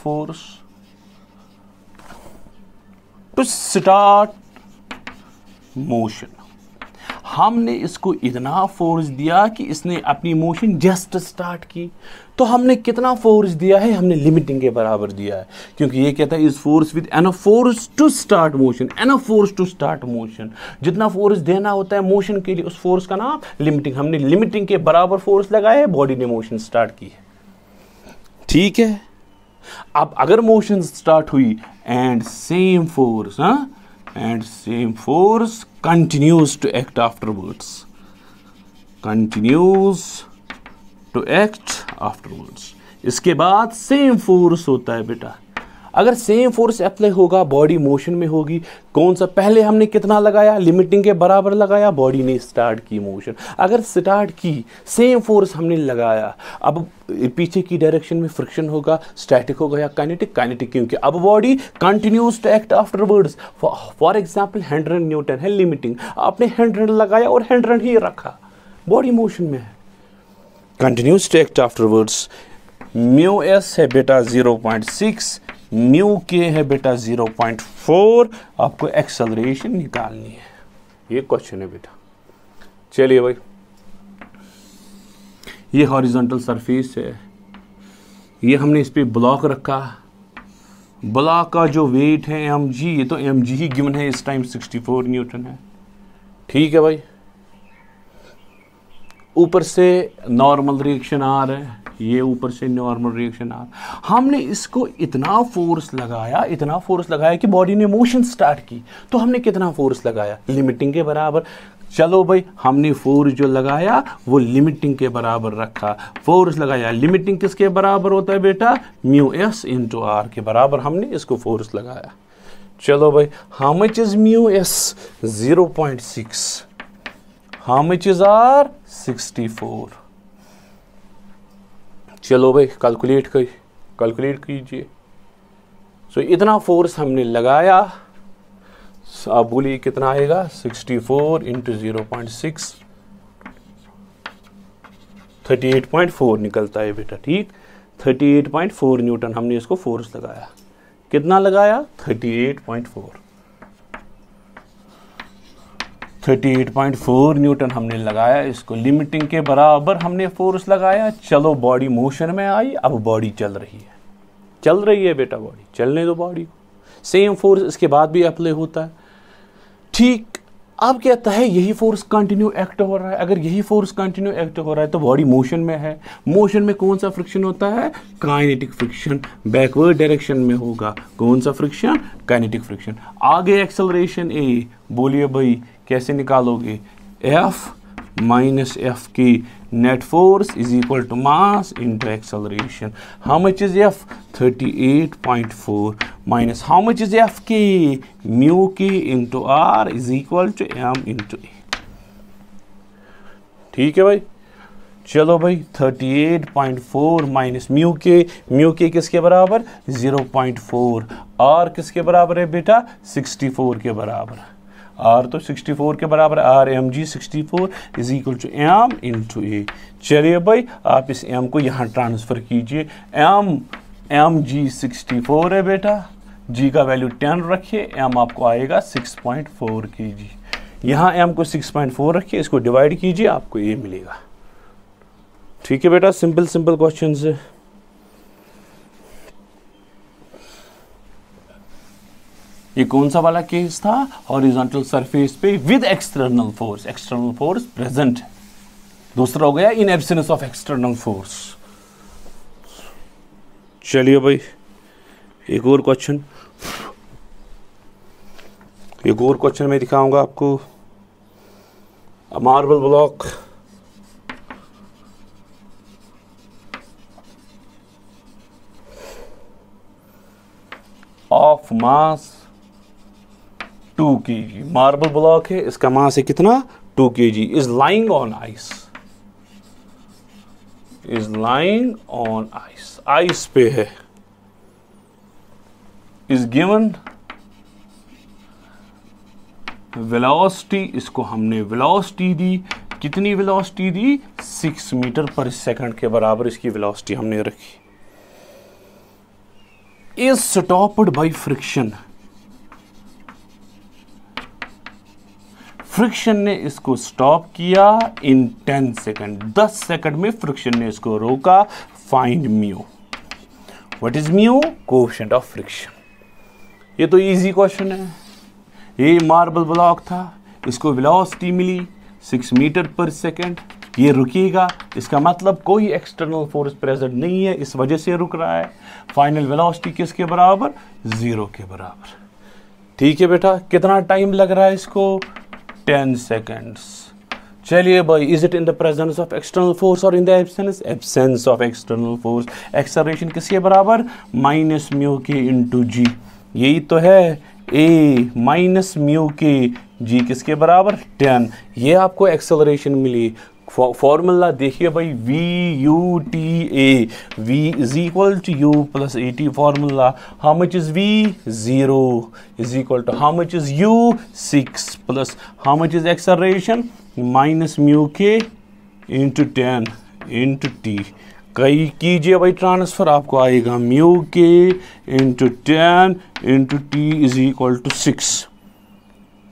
force to start motion. हमने इसको इतना फोर्स दिया कि इसने अपनी मोशन जस्ट स्टार्ट की। तो हमने कितना फोर्स दिया है? हमने लिमिटिंग के बराबर दिया है, क्योंकि ये कहता है is force with enough force to start motion. Enough force to start motion, जितना फोर्स देना होता है मोशन के लिए उस फोर्स का नाम लिमिटिंग। हमने लिमिटिंग के बराबर फोर्स लगाया है, बॉडी ने मोशन स्टार्ट की है। ठीक है, अब अगर मोशन स्टार्ट हुई and same force continues to act afterwards, इसके बाद सेम फोर्स होता है बेटा। अगर सेम फोर्स अप्लाई होगा, बॉडी मोशन में होगी। कौन सा? पहले हमने कितना लगाया? लिमिटिंग के बराबर लगाया, बॉडी ने स्टार्ट की मोशन। अगर स्टार्ट की, सेम फोर्स हमने लगाया, अब पीछे की डायरेक्शन में फ्रिक्शन होगा, स्टैटिक होगा या काइनेटिक? काइनेटिक, क्योंकि अब body continues to act afterwards. For example 100 newton है लिमिटिंग, आपने 100 लगाया और 100 ही रखा, बॉडी मोशन में है, continues to act afterwards. Mu S है बेटा 0.6, म्यू के है बेटा 0.4। आपको एक्सेलरेशन निकालनी है, ये क्वेश्चन है बेटा। चलिए भाई, ये हॉरिजॉन्टल सरफेस है, ये हमने इस पे ब्लॉक रखा। ब्लॉक का जो वेट है mg, ये तो mg ही गिवन है इस टाइम 64 न्यूटन है। ठीक है भाई, ऊपर से नॉर्मल रिएक्शन आ रहा है, ये ऊपर से नॉर्मल रिएक्शन आ रहा है। हमने इसको इतना फोर्स लगाया कि बॉडी ने मोशन स्टार्ट की। तो हमने कितना फोर्स लगाया? लिमिटिंग के बराबर। चलो भाई, हमने फोर्स जो लगाया वो लिमिटिंग के बराबर रखा। फोर्स लगाया, लिमिटिंग किसके बराबर होता है बेटा? म्यू एस इंटू आर के बराबर हमने इसको फोर्स लगाया। चलो भाई, how much is mu S? 0.6। How much is R? 64। चलो भाई, कैलकुलेट कीजिए। सो इतना फोर्स हमने लगाया, आप बोलिए कितना आएगा? 64 इंटू 0.6, 38.4 निकलता है बेटा। ठीक, 38.4 न्यूटन हमने इसको फोर्स लगाया। कितना लगाया? 38.4 न्यूटन हमने लगाया। इसको लिमिटिंग के बराबर हमने फोर्स लगाया। चलो, बॉडी मोशन में आई, अब बॉडी चल रही है बेटा। बॉडी चलने दो बॉडी को, सेम फोर्स इसके बाद भी अप्लाई होता है। ठीक, अब कहता है यही फोर्स कंटिन्यू एक्ट हो रहा है। अगर यही फोर्स कंटिन्यू एक्ट हो रहा है तो बॉडी मोशन में है। मोशन में कौन सा फ्रिक्शन होता है? Kinetic friction. बैकवर्ड डायरेक्शन में होगा कौन सा फ्रिक्शन? Kinetic friction. आगे एक्सेलरेशन ए, बोलिए भाई कैसे निकालोगे? एफ माइनस एफ की net force is equal to mass into acceleration. How much is F? 38.4 minus how much is F K? Mu के into R is equal to M into A. ठीक है भाई, चलो भाई, 38.4 माइनस म्यू के किसके बराबर? 0.4। आर किसके बराबर है बेटा? 64 के बराबर। आर तो 64 के बराबर, R M G 64 is equal to M into A. चलिए भाई, आप इस एम को यहाँ ट्रांसफर कीजिए। एम जी 64 है बेटा, जी का वैल्यू 10 रखिए, एम आपको आएगा 6.4 kg। यहाँ एम को 6.4 रखिए, इसको डिवाइड कीजिए, आपको ये मिलेगा। ठीक है बेटा, सिंपल क्वेश्चन है। ये कौन सा वाला केस था? हॉरिजॉन्टल सरफेस पे विद एक्सटर्नल फोर्स प्रेजेंट है। दूसरा हो गया in absence of external force. चलिए भाई, एक और क्वेश्चन मैं दिखाऊंगा आपको। मार्बल ब्लॉक, मास 2 kg। मार्बल ब्लॉक है, इसका मास है कितना 2 kg। Is lying on ice, is lying on ice, ice पे है। इज गिवन वेलोसिटी, इसको हमने वेलोसिटी दी, कितनी वेलोसिटी दी 6 मीटर पर सेकंड के बराबर इसकी वेलोसिटी हमने रखी। Is stopped by friction, friction ने इसको स्टॉप किया इन 10 सेकंड, 10 सेकंड में फ्रिक्शन ने इसको रोका। Find mu. What is mu? Coefficient of friction. ये तो इजी क्वेश्चन है। ये मार्बल ब्लॉक था, इसको वेलोसिटी मिली 6 मीटर पर सेकंड, ये रुकेगा, इसका मतलब कोई एक्सटर्नल फोर्स प्रेजेंट नहीं है, इस वजह से रुक रहा है। फाइनल वेलोसिटी किसके बराबर? 0 के बराबर। ठीक है बेटा, कितना टाइम लग रहा है इसको? 10 सेकेंड्स। चलिए भाई, is it in the presence of external force और in the absence? Absence of external force. Acceleration किसके बराबर? माइनस म्यू के इंटू जी। यही तो है, ए माइनस म्यू के जी किसके बराबर? 10। ये आपको एक्सेलरेशन मिली। फॉर्मूला देखिए भाई, V U T A, V is equal to you plus A T. Formula, how much is V? 0 is equal to how much is U? 6 plus how much is acceleration? Minus mu के into 10 into T. कई कीजिए भाई transfer, आपको आएगा mu के into 10 into T is equal to 6।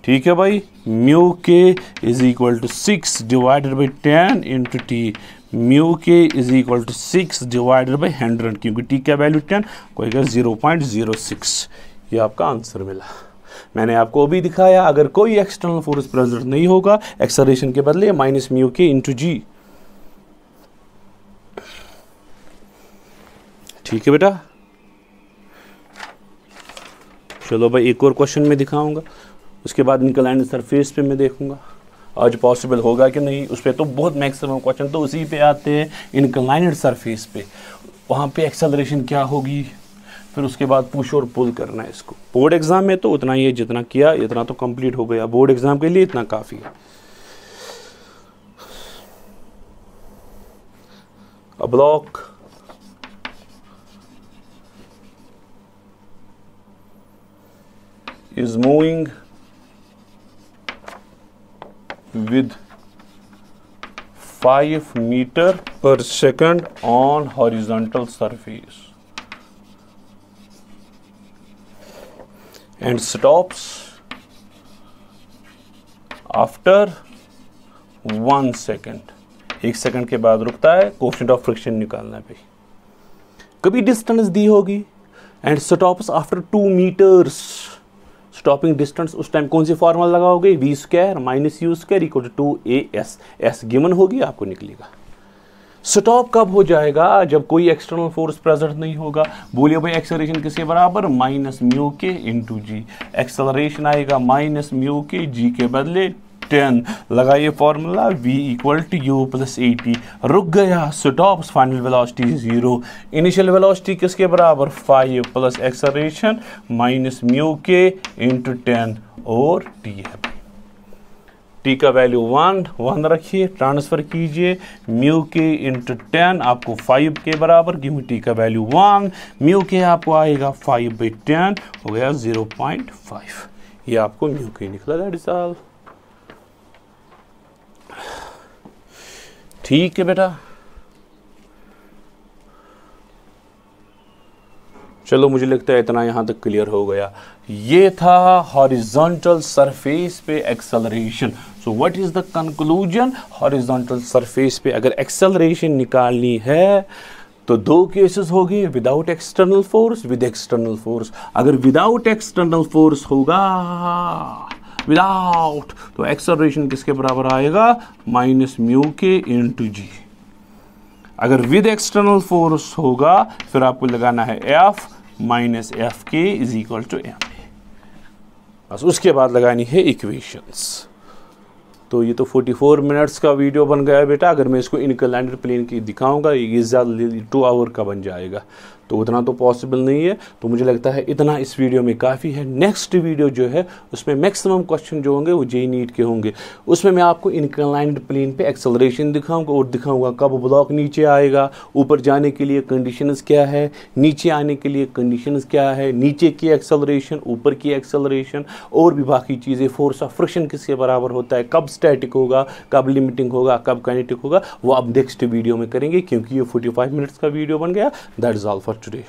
ठीक है भाई, mu K is equal to 6 divided by 10 into T. Mu K is equal to 6 divided by 100, क्योंकि टी का वैल्यू 10, कोई 0.06। ये आपका आंसर मिला। मैंने आपको अभी दिखाया, अगर कोई एक्सटर्नल फोर्स प्रेजेंट नहीं होगा, एक्सेलरेशन के बदले माइनस म्यू के इंटू जी। ठीक है बेटा, चलो भाई एक और क्वेश्चन में दिखाऊंगा, उसके बाद इंक्लाइंड सरफेस पे मैं देखूंगा आज पॉसिबल होगा कि नहीं। उस पर तो बहुत मैक्सिमम क्वेश्चन तो उसी पे आते हैं, इंक्लाइंड सरफेस पे। वहाँ पे एक्सेलरेशन क्या होगी, फिर उसके बाद पुश और पुल करना है इसको। बोर्ड एग्जाम में तो उतना ही है, जितना किया इतना तो कंप्लीट हो गया, बोर्ड एग्जाम के लिए इतना काफ़ी है। A block is moving with 5 meter per second on horizontal surface and stops after 1 second। 1 second के बाद रुकता है। कोएफिशिएंट ऑफ फ्रिक्शन निकालना है। कभी डिस्टेंस दी होगी and stops after 2 metres. Stopping distance उस टाइम कौन सी फॉर्मूला लगाओगे? V square minus U square equal to 2as। S given होगी, आपको निकलेगा। स्टॉप कब हो जाएगा? जब कोई एक्सटर्नल फोर्स प्रेजेंट नहीं होगा। बोलिए भाई, एक्सेलरेशन किसके बराबर? माइनस म्यू के इंटू जी। एक्सेलरेशन आएगा माइनस म्यू के, जी के बदले 10। लगाइए formula, v equal to you plus A T. रुक गया, stops, final velocity 0। Initial velocity किसके बराबर? 5 प्लस एक्सेलरेशन माइनस म्यू के इंटू 10 और टी है। टी का वैल्यू 1 रखिए, ट्रांसफर कीजिए म्यू के इंटू 10, आपको 5 के बराबर, क्योंकि टी का वैल्यू 1, म्यू के आपको आएगा 5/10, हो गया 0.5। ये आपको म्यू के निकला। That is all. ठीक है बेटा, चलो मुझे लगता है इतना यहां तक क्लियर हो गया। ये था हॉरिजॉन्टल सरफेस पे acceleration. So what is the conclusion? Horizontal surface पे अगर एक्सेलरेशन निकालनी है तो 2 केसेस हो गए, without external force, with external force. अगर विदाउट एक्सटर्नल फोर्स होगा, विदाउट, तो एक्सेलरेशन किसके बराबर आएगा? माइनस म्यू के इंटू जी। अगर विद एक्सटर्नल फोर्स होगा, फिर आपको लगाना है F minus F K is equal to M. बस उसके बाद लगानी है इक्वेशंस। तो ये तो 44 मिनट्स का वीडियो बन गया बेटा। अगर मैं इसको इंक्लाइंड प्लेन की दिखाऊंगा, ये ज़्यादा 2 आवर का बन जाएगा। तो उतना तो पॉसिबल नहीं है। तो मुझे लगता है इतना इस वीडियो में काफ़ी है। नेक्स्ट वीडियो जो है उसमें मैक्सिमम क्वेश्चन जो होंगे वो जेईई नीट के होंगे। उसमें मैं आपको इंक्लाइंड प्लेन पे एक्सेलरेशन दिखाऊंगा और दिखाऊंगा कब ब्लॉक नीचे आएगा, ऊपर जाने के लिए कंडीशंस क्या है, नीचे आने के लिए कंडीशंस क्या है, नीचे की एक्सेलरेशन, ऊपर की एक्सेलरेशन और भी बाकी चीज़ें, फोर्स ऑफ फ्रिक्शन किसके बराबर होता है, कब स्टैटिक होगा, कब लिमिटिंग होगा, कब काइनेटिक होगा, वो अब नेक्स्ट वीडियो में करेंगे क्योंकि ये 45 मिनट्स का वीडियो बन गया। That is all for today.